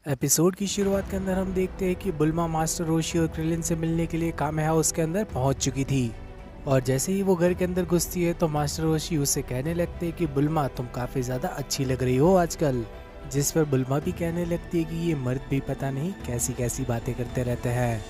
Episode की शुरुआत के अंदर हम देखते हैं कि बुल्मा मास्टर रोशी और क्रिलिन से मिलने के लिए कामे हाउस के अंदर पहुंच चुकी थी। और जैसे ही वो घर के अंदर घुसती है तो मास्टर रोशी उससे कहने लगते हैं कि बुल्मा तुम काफी ज्यादा अच्छी लग रही हो आजकल। जिस पर बुल्मा भी कहने लगती है कि ये मर्द भी पता नहीं कैसी कैसी बातें करते रहते हैं।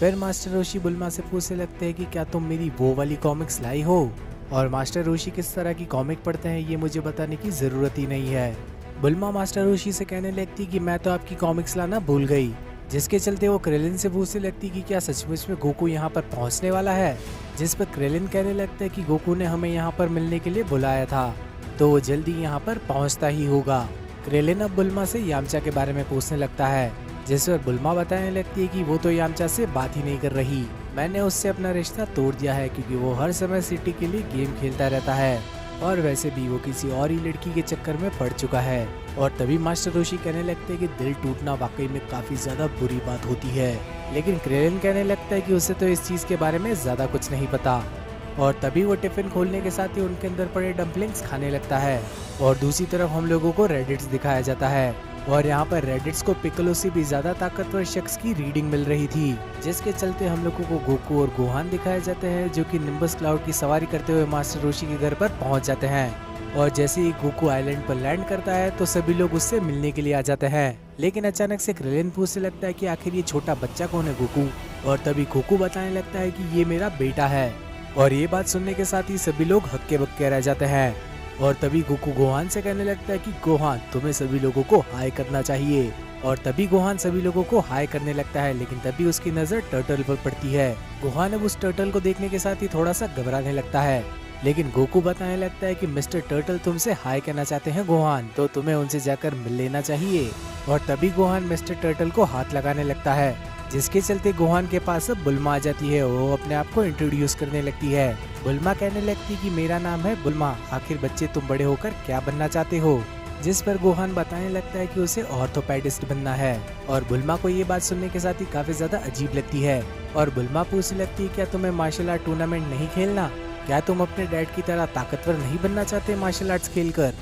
फिर मास्टर रोशी बुल्मा से पूछने लगते हैं कि क्या तुम मेरी वो वाली कॉमिक्स लाई हो। और मास्टर रोशी किस तरह की कॉमिक पढ़ते हैं ये मुझे बताने की जरूरत ही नहीं है। बुल्मा मास्टर रोशी से कहने लगती कि मैं तो आपकी कॉमिक्स लाना भूल गई। जिसके चलते वो क्रेलिन से पूछने लगती कि क्या सचमुच में गोकू यहाँ पर पहुँचने वाला है। जिस पर क्रेलिन कहने लगता है कि गोकू ने हमें यहाँ पर मिलने के लिए बुलाया था, तो वो जल्दी यहाँ पर पहुँचता ही होगा। क्रेलिन अब बुल्मा से यामचा के बारे में पूछने लगता है, जिस पर बुल्मा बताने लगती है कि वो तो यामचा से बात ही नहीं कर रही। मैंने उससे अपना रिश्ता तोड़ दिया है क्योंकि वो हर समय सिटी के लिए गेम खेलता रहता है और वैसे भी वो किसी और ही लड़की के चक्कर में पड़ चुका है। और तभी मास्टर रोशी कहने लगते हैं कि दिल टूटना वाकई में काफी ज्यादा बुरी बात होती है। लेकिन क्रेलिन कहने लगता है कि उसे तो इस चीज के बारे में ज्यादा कुछ नहीं पता। और तभी वो टिफिन खोलने के साथ ही उनके अंदर पड़े डम्पलिंग्स खाने लगता है। और दूसरी तरफ हम लोगों को रेडिट्स दिखाया जाता है और यहाँ पर रेडिट्स को पिक्कोलो से भी ज्यादा ताकतवर शख्स की रीडिंग मिल रही थी, जिसके चलते हम लोगों को गोकू और गोहान दिखाए जाते हैं जो कि निम्बस क्लाउड की सवारी करते हुए मास्टर रोशी के घर पर पहुंच जाते हैं। और जैसे ही गोकू आइलैंड पर लैंड करता है तो सभी लोग उससे मिलने के लिए आ जाते हैं। लेकिन अचानक से क्रेलिन पूछने लगता है कि आखिर ये छोटा बच्चा कौन है गोकू। और तभी गोकू बताने लगता है कि ये मेरा बेटा है। और ये बात सुनने के साथ ही सभी लोग हक्के बक्के रह जाते हैं। और तभी गोकू गोहान से कहने लगता है कि गोहान तुम्हें सभी लोगों को हाय करना चाहिए। और तभी गोहान सभी लोगों को हाय करने लगता है, लेकिन तभी उसकी नजर टर्टल पर पड़ती है। गोहान अब उस टर्टल को देखने के साथ ही थोड़ा सा घबराने लगता है। लेकिन गोकू बताने लगता है कि मिस्टर टर्टल तुमसे हाय कहना चाहते हैं गोहान, तो तुम्हें उनसे जाकर मिल लेना चाहिए। और तभी गोहान मिस्टर टर्टल को हाथ लगाने लगता है, जिसके चलते गोहान के पास अब बुल्मा आ जाती है। वो अपने आप को इंट्रोड्यूस करने लगती है। बुल्मा कहने लगती कि मेरा नाम है बुल्मा, आखिर बच्चे तुम बड़े होकर क्या बनना चाहते हो। जिस पर गोहान बताने लगता है कि उसे ऑर्थोपेडिस्ट बनना है। और बुल्मा को ये बात सुनने के साथ ही काफी ज्यादा अजीब लगती है। और बुल्मा पूछने लगती है क्या तुम्हें मार्शल आर्ट टूर्नामेंट नहीं खेलना, क्या तुम अपने डैड की तरह ताकतवर नहीं बनना चाहते मार्शल आर्ट्स खेलकर।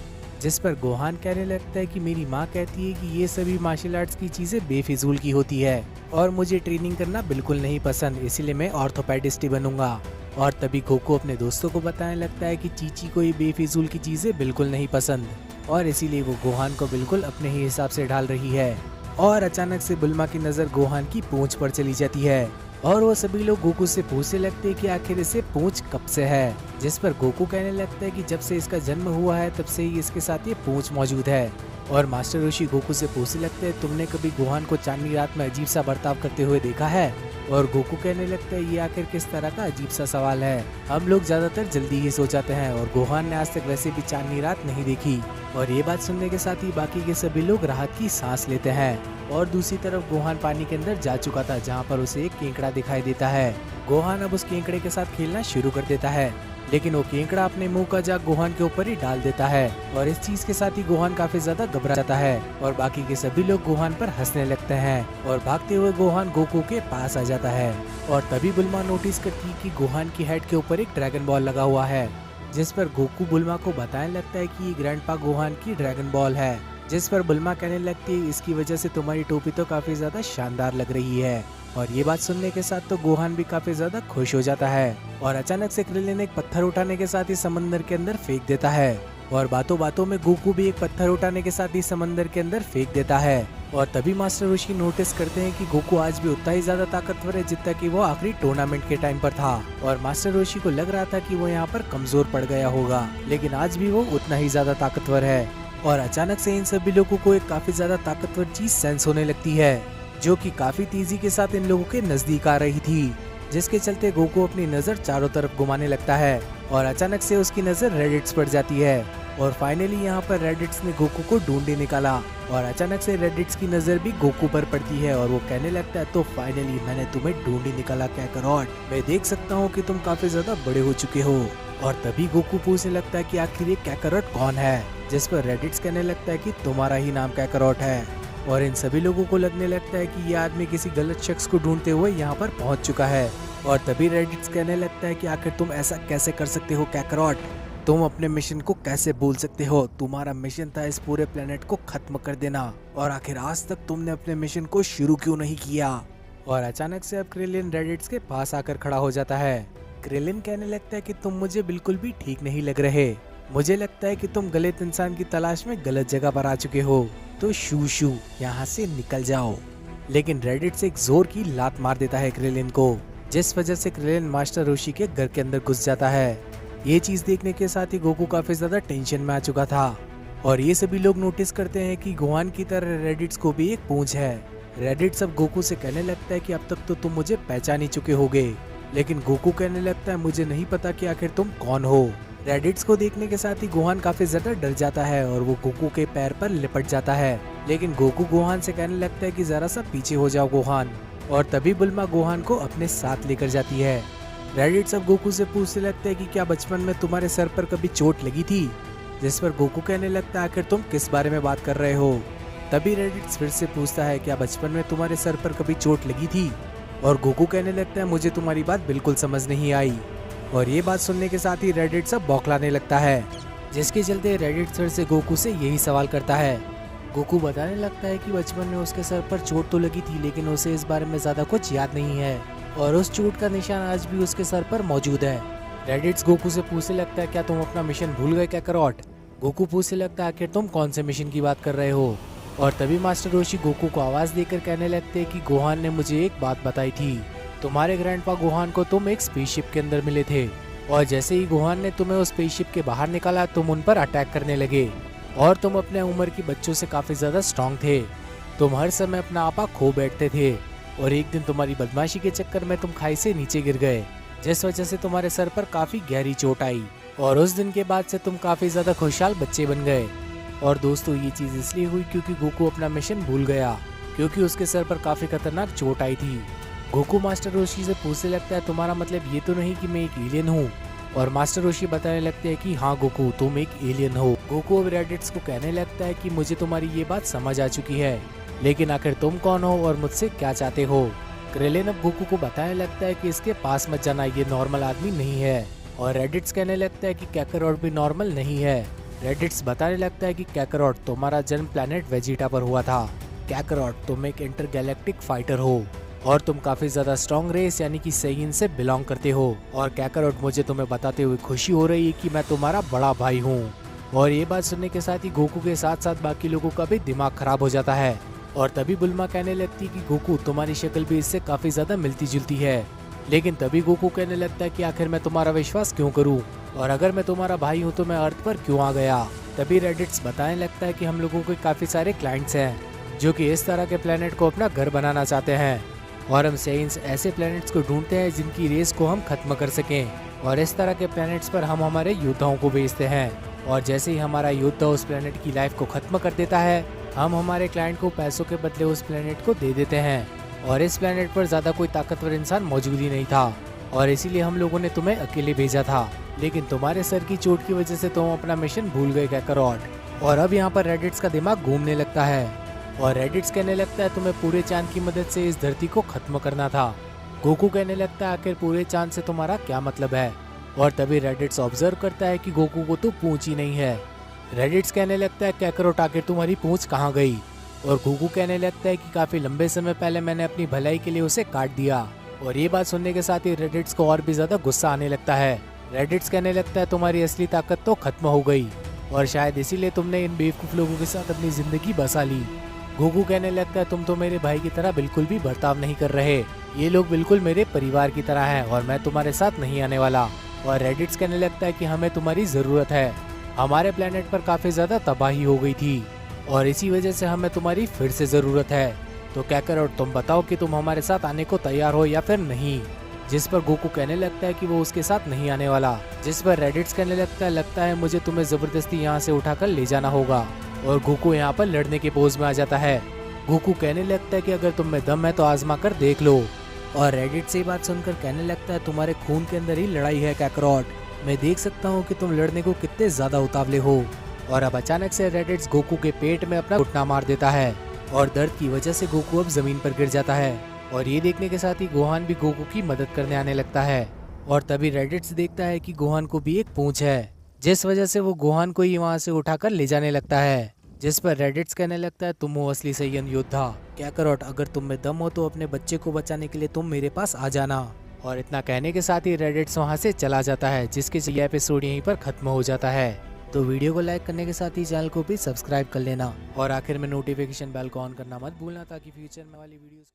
जिस पर गोहान कहने लगता है कि मेरी माँ कहती है कि ये सभी मार्शल आर्ट्स की चीजें बेफिजूल की होती है और मुझे ट्रेनिंग करना बिल्कुल नहीं पसंद, इसीलिए मैं ऑर्थोपेडिस्ट ही बनूंगा। और तभी गोकू अपने दोस्तों को बताने लगता है कि चीची को ये बेफिजूल की चीजें बिल्कुल नहीं पसंद और इसीलिए वो गोहान को बिल्कुल अपने ही हिसाब से ढाल रही है। और अचानक से बुल्मा की नजर गोहान की पूंछ पर चली जाती है और वो सभी लोग गोकू से पूछने लगते हैं कि आखिर इसे पूंछ कब से है। जिस पर गोकू कहने लगता है कि जब से इसका जन्म हुआ है तब से ही इसके साथ ये पूंछ मौजूद है। और मास्टर रोशी गोकू से पूछने लगते हैं तुमने कभी गोहान को चांदनी रात में अजीब सा बर्ताव करते हुए देखा है। और गोकू कहने लगता है ये आखिर किस तरह का अजीब सा सवाल है, हम लोग ज्यादातर जल्दी ही सो जाते हैं और गोहान ने आज तक वैसे भी चांदनी रात नहीं देखी। और ये बात सुनने के साथ ही बाकी के सभी लोग राहत की सांस लेते हैं। और दूसरी तरफ गोहान पानी के अंदर जा चुका था जहाँ पर उसे एक केकड़ा दिखाई देता है। गोहान अब उस केकड़े के साथ खेलना शुरू कर देता है, लेकिन वो केकड़ा अपने मुंह का जाग गोहान के ऊपर ही डाल देता है। और इस चीज के साथ ही गोहान काफी ज्यादा घबरा जाता है और बाकी के सभी लोग गोहान पर हंसने लगते हैं। और भागते हुए गोहान गोकू के पास आ जाता है। और तभी बुल्मा नोटिस करती है कि गोहान की हेड के ऊपर एक ड्रैगन बॉल लगा हुआ है। जिस पर गोकू बुल्मा को बताने लगता है कि ये ग्रैंडपा गोहान की ड्रैगन बॉल है। जिस पर बुल्मा कहने लगती है इसकी वजह से तुम्हारी टोपी तो काफी ज्यादा शानदार लग रही है। और ये बात सुनने के साथ तो गोहान भी काफी ज्यादा खुश हो जाता है। और अचानक से क्रिलिन एक पत्थर उठाने के साथ ही समंदर के अंदर फेंक देता है। और बातों बातों में गोकू भी एक पत्थर उठाने के साथ ही समंदर के अंदर फेंक देता है। और तभी मास्टर रोशी नोटिस करते हैं कि गोकू आज भी उतना ही ज्यादा ताकतवर है जितना कि वो आखिरी टूर्नामेंट के टाइम पर था। और मास्टर रोशी को लग रहा था कि वो यहाँ पर कमजोर पड़ गया होगा, लेकिन आज भी वो उतना ही ज्यादा ताकतवर है। और अचानक से इन सभी लोगों को एक काफी ज्यादा ताकतवर चीज सेंस होने लगती है जो कि काफी तेजी के साथ इन लोगों के नजदीक आ रही थी, जिसके चलते गोकू अपनी नजर चारों तरफ घुमाने लगता है। और अचानक से उसकी नजर रेडिट्स पर जाती है। और फाइनली यहाँ पर रेडिट्स ने गोकू को ढूंढे निकाला। और अचानक से रेडिट्स की नजर भी गोकू पर पड़ती है और वो कहने लगता है तो फाइनली मैंने तुम्हें ढूंढी निकाला कैकरॉट, मैं देख सकता हूँ कि तुम काफी ज्यादा बड़े हो चुके हो। और तभी गोकू पूछने लगता है कि आखिर ये कैकरॉट कौन है। जिस पर रेडिट्स कहने लगता है कि तुम्हारा ही नाम कैकरॉट है। और इन सभी लोगों को लगने लगता है कि ये आदमी किसी गलत शख्स को ढूंढते हुए यहाँ पर पहुँच चुका है। और तभी रेडिट्स कहने लगता है कि आखिर तुम ऐसा कैसे कर सकते हो कैकरॉट, तुम अपने मिशन को कैसे भूल सकते हो? तुम्हारा मिशन था इस पूरे प्लेनेट को खत्म कर देना, और आखिर आज तक तुमने अपने मिशन को शुरू क्यों नहीं किया? और अचानक से अब क्रिलिन रेडिट्स के पास आकर खड़ा हो जाता है। क्रिलिन कहने लगता है कि तुम मुझे बिल्कुल भी ठीक नहीं लग रहे। मुझे लगता है कि तुम गलत इंसान की तलाश में गलत जगह पर आ चुके हो, तो शू शू यहाँ से निकल जाओ। लेकिन रेडिट्स एक जोर की लात मार देता है क्रिलिन को, जिस वजह से क्रिलिन मास्टर रोशी के घर के अंदर घुस जाता है। ये चीज देखने के साथ ही गोकू काफी ज्यादा टेंशन में आ चुका था, और ये सभी लोग नोटिस करते हैं कि गोहान की तरह रेडिट्स को भी एक पूंछ है। रेडिट्स अब गोकू से कहने लगता है कि अब तक तो तुम मुझे पहचान ही चुके होगे, लेकिन गोकू कहने लगता है मुझे नहीं पता कि आखिर तुम कौन हो। रेडिट्स को देखने के साथ ही गोहान काफी ज्यादा डर जाता है और वो गोकू के पैर पर लिपट जाता है। लेकिन गोकू गोहान से कहने लगता है कि जरा सा पीछे हो जाओ गोहान, और तभी बुल्मा गोहान को अपने साथ लेकर जाती है। रेडिट्स अब गोकू से पूछने लगते हैं कि क्या बचपन में तुम्हारे सर पर कभी चोट लगी थी? जिस पर गोकू कहने लगता है आखिर तुम किस बारे में बात कर रहे हो? तभी रेडिट्स फिर से पूछता है क्या बचपन में तुम्हारे सर पर कभी चोट लगी थी? और गोकू कहने लगता है मुझे तुम्हारी बात बिल्कुल समझ नहीं आई। और ये बात सुनने के साथ ही रेडिट्स अब बौखलाने लगता है, जिसके चलते रेडिट्स फिर से गोकू से यही सवाल करता है। गोकू बताने लगता है कि बचपन में उसके सर पर चोट तो लगी थी, लेकिन उसे इस बारे में ज्यादा कुछ याद नहीं है, और उस चोट का निशान आज भी उसके सर पर मौजूद है। रेडिट्स गोकू से पूछने लगता है क्या तुम अपना मिशन भूल गए काकारोट? गोकू पूछने लगता है आखिर तुम कौन से मिशन की बात कर रहे हो? और तभी मास्टर रोशी गोकू को आवाज देकर कहने लगते हैं कि गोहान ने मुझे एक बात बताई थी, तुम्हारे ग्रैंडपा गोहान को तुम एक स्पेसशिप के अंदर मिले थे, और जैसे ही गोहान ने तुम्हें उस स्पेसशिप के बाहर निकाला तुम उन पर अटैक करने लगे, और तुम अपने उम्र की बच्चों से काफी ज्यादा स्ट्रांग थे। तुम हर समय अपना आपा खो बैठते थे, और एक दिन तुम्हारी बदमाशी के चक्कर में तुम खाई से नीचे गिर गए, जिस वजह से तुम्हारे सर पर काफी गहरी चोट आई, और उस दिन के बाद से तुम काफी ज्यादा खुशहाल बच्चे बन गए। और दोस्तों ये चीज इसलिए हुई क्योंकि गोकू अपना मिशन भूल गया, क्योंकि उसके सर पर काफी खतरनाक चोट आई थी। गोकू मास्टर रोशी से पूछने लगता है तुम्हारा मतलब ये तो नहीं कि मैं एक एलियन हूँ? और मास्टर रोशी बताने लगते हैं कि हाँ गोकू तुम एक एलियन हो। गोकू अब रेडिट्स को कहने लगता है कि मुझे तुम्हारी ये बात समझ आ चुकी है, लेकिन आखिर तुम कौन हो और मुझसे क्या चाहते हो? क्रिलिन अब गोकू को बताने लगता है कि इसके पास मत जाना, ये नॉर्मल आदमी नहीं है। और रेडिट्स कहने लगता है कि काकारोट भी नॉर्मल नहीं है। रेडिट्स बताने लगता है कि काकारोट तुम्हारा जन्म प्लेनेट वेजिटा पर हुआ था। काकारोट तुम एक इंटरगैलेक्टिक फाइटर हो, और तुम काफी ज्यादा स्ट्रॉन्ग रेस यानी कि सेइयन से बिलोंग करते हो। और काकारोट मुझे तुम्हें बताते हुए खुशी हो रही है कि मैं तुम्हारा बड़ा भाई हूँ। और ये बात सुनने के साथ ही गोकू के साथ साथ बाकी लोगों का भी दिमाग खराब हो जाता है। और तभी बुल्मा कहने लगती है कि गोकू तुम्हारी शक्ल भी इससे काफी ज्यादा मिलती जुलती है। लेकिन तभी गोकू कहने लगता है कि आखिर मैं तुम्हारा विश्वास क्यों करूं, और अगर मैं तुम्हारा भाई हूं तो मैं अर्थ पर क्यों आ गया? तभी रेडिट्स बताने लगता है कि हम लोगों के काफी सारे क्लाइंट्स हैं जो कि इस तरह के प्लेनेट को अपना घर बनाना चाहते हैं, और हम सेइंस ऐसे प्लेनेट्स को ढूंढते हैं जिनकी रेस को हम खत्म कर सकें, और इस तरह के प्लेनेट्स पर हम हमारे योद्धाओं को भेजते हैं। और जैसे ही हमारा योद्धा उस प्लेनेट की लाइफ को खत्म कर देता है, हम हमारे क्लाइंट को पैसों के बदले उस प्लेनेट को दे देते हैं। और इस प्लेनेट पर ज्यादा कोई ताकतवर इंसान मौजूद ही नहीं था, और इसीलिए हम लोगों ने तुम्हें अकेले भेजा था। लेकिन तुम्हारे सर की चोट की वजह से तुम अपना मिशन भूल गए काकारोट। और अब यहाँ पर रेडिट्स का दिमाग घूमने लगता है, और रेडिट्स कहने लगता है तुम्हें पूरे चांद की मदद से इस धरती को खत्म करना था। गोकू कहने लगता है आखिर पूरे चांद से तुम्हारा क्या मतलब है? और तभी रेडिट्स ऑब्जर्व करता है कि गोकू को तो पूंछ ही नहीं है। रेडिट्स कहने लगता है काकारोट आखिर तुम्हारी पूंछ कहाँ गई? और गोकू कहने लगता है कि काफी लंबे समय पहले मैंने अपनी भलाई के लिए उसे काट दिया। और ये बात सुनने के साथ ही रेडिट्स को और भी ज्यादा गुस्सा आने लगता है। रेडिट्स कहने लगता है तुम्हारी असली ताकत तो खत्म हो गई, और शायद इसीलिए तुमने इन बेवकूफ लोगों के साथ अपनी जिंदगी बसा ली। गोकू कहने लगता है तुम तो मेरे भाई की तरह बिल्कुल भी बर्ताव नहीं कर रहे, ये लोग बिल्कुल मेरे परिवार की तरह हैं, और मैं तुम्हारे साथ नहीं आने वाला। और रेडिट्स कहने लगता है कि हमें तुम्हारी जरूरत है, हमारे प्लेनेट पर काफी ज्यादा तबाही हो गई थी, और इसी वजह से हमें तुम्हारी फिर से जरूरत है। तो काकारोट तुम बताओ कि तुम हमारे साथ आने को तैयार हो या फिर नहीं? जिस पर गोकू कहने लगता है कि वो उसके साथ नहीं आने वाला। जिस पर रेडिट्स कहने लगता है मुझे तुम्हें जबरदस्ती यहाँ से उठाकर ले जाना होगा। और गोकू यहाँ पर लड़ने के पोज में आ जाता है। गोकू कहने लगता है कि अगर तुम में दम है तो आजमा कर देख लो। और रेडिट से बात सुनकर कहने लगता है तुम्हारे खून के अंदर ही लड़ाई है काकारोट, मैं देख सकता हूँ कि तुम लड़ने को कितने ज्यादा उतावले हो। और अब अचानक से रेडिट्स गोकू के पेट में अपना घुटना मार देता है, और दर्द की वजह से गोकू अब जमीन पर गिर जाता है। और ये देखने के साथ ही गोहान भी गोकू की मदद करने आने लगता है। और तभी रेडिट्स देखता है कि गोहान को भी एक पूंछ है। जिस वजह से वो गोहान को ही वहाँ से उठाकर ले जाने लगता है। जिस पर रेडिट्स कहने लगता है, तुम हो असली सैयन योद्धा, क्या करोट, अगर तुम में दम हो तो अपने बच्चे को बचाने के लिए तुम मेरे पास आ जाना। और इतना कहने के साथ ही रेडिट्स वहाँ से चला जाता है, जिसके ये एपिसोड यहीं पर खत्म हो जाता है। तो वीडियो को लाइक करने के साथ ही चैनल को भी सब्सक्राइब कर लेना और आखिर में नोटिफिकेशन बेल को ऑन करना मत भूलना, ताकि फ्यूचर में वाली वीडियोस